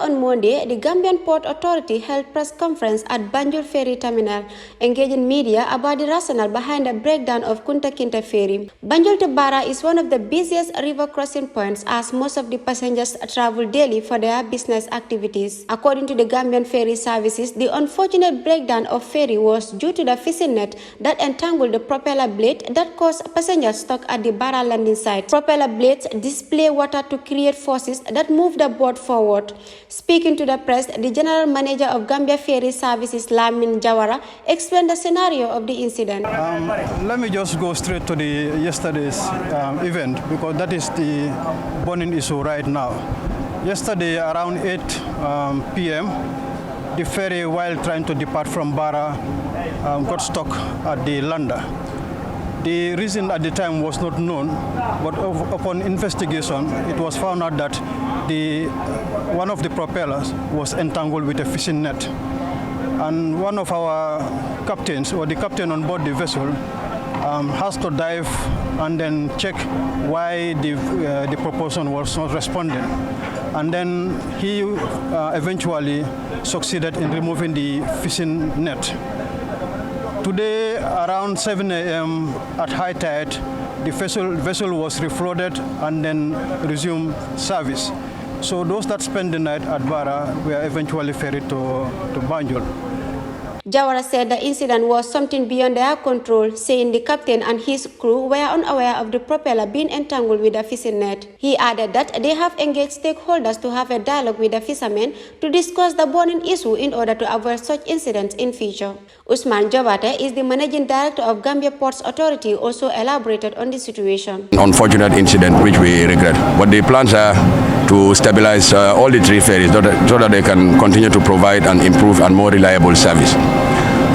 on Monday, the Gambian Port Authority held press conference at Banjul Ferry Terminal, engaging media about the rationale behind the breakdown of Kunta Kinteh Ferry. Banjul to Barra is one of the busiest river crossing points, as most of the passengers travel daily for their business activities. According to the Gambian Ferry Services, the unfortunate breakdown of ferry was due to the fishing net that entangled the propeller blade that caused passengers stuck at the Barra landing site. Propeller blades display water to create forces that move the boat forward. Speaking to the press, the General Manager of Gambia Ferry Services, Lamin Jawara, explained the scenario of the incident. Let me just go straight to the yesterday's event, because that is the burning issue right now. Yesterday around 8 p.m., the ferry, while trying to depart from Barra, got stuck at the lander. The reason at the time was not known, but upon investigation, it was found out that one of the propellers was entangled with a fishing net. And one of our captains, or the captain on board the vessel, has to dive and then check why the propulsion was not responding. And then he eventually succeeded in removing the fishing net. Today, around 7 a.m. at high tide, the vessel was refloated and then resumed service. So those that spent the night at Barra were eventually ferried to Banjul. Jawara said the incident was something beyond their control, saying the captain and his crew were unaware of the propeller being entangled with the fishing net. He added that they have engaged stakeholders to have a dialogue with the fishermen to discuss the burning issue in order to avoid such incidents in future. Usman Jabate is the managing director of Gambia Ports Authority, also elaborated on the situation. Unfortunate incident which we regret, but the plans are to stabilize all the three ferries so that they can continue to provide an improved and more reliable service.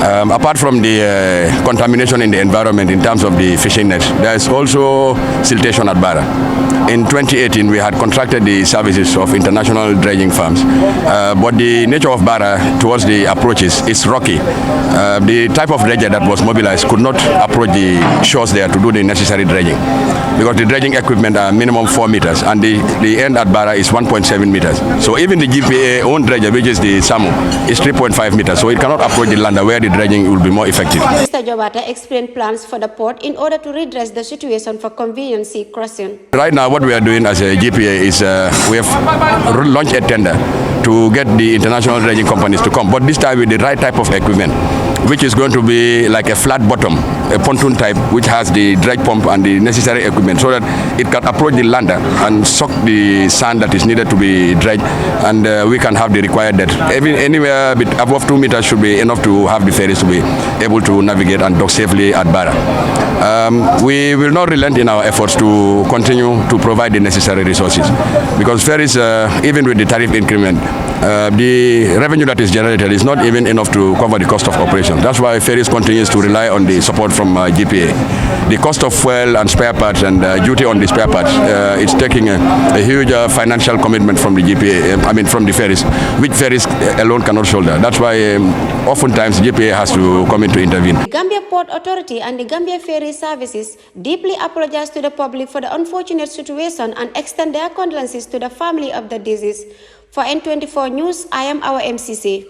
Apart from the contamination in the environment in terms of the fishing net, there is also siltation at Barra. In 2018, we had contracted the services of international dredging firms, but the nature of Barra towards the approaches is rocky. The type of dredger that was mobilized could not approach the shores there to do the necessary dredging, because the dredging equipment are minimum 4 meters, and the end at Barra is 1.7 meters. So even the GPA own dredger, which is the SAMU, is 3.5 meters, so it cannot approach the lander where the dredging will be more effective. Mr. Jobata explained plans for the port in order to redress the situation for convenient sea crossing. Right now, what we are doing as a GPA is we have launched a tender to get the international dredging companies to come, but this time with the right type of equipment, which is going to be like a flat bottom, a pontoon type, which has the dredge pump and the necessary equipment so that it can approach the lander and suck the sand that is needed to be dredged, and we can have the required depth. Anywhere above 2 meters should be enough to have the ferries to be able to navigate and dock safely at Barra. We will not relent in our efforts to continue to provide the necessary resources, because ferries, even with the tariff increment, the revenue that is generated is not even enough to cover the cost of operation. That's why ferries continues to rely on the support from GPA. The cost of fuel and spare parts and duty on the spare parts, it's taking a huge financial commitment from the GPA, from the ferries, which ferries alone cannot shoulder. That's why oftentimes GPA has to come in to intervene. The Gambia Port Authority and the Gambia Ferry Services deeply apologize to the public for the unfortunate situation and extend their condolences to the family of the deceased. For N24 News, I am our MCC.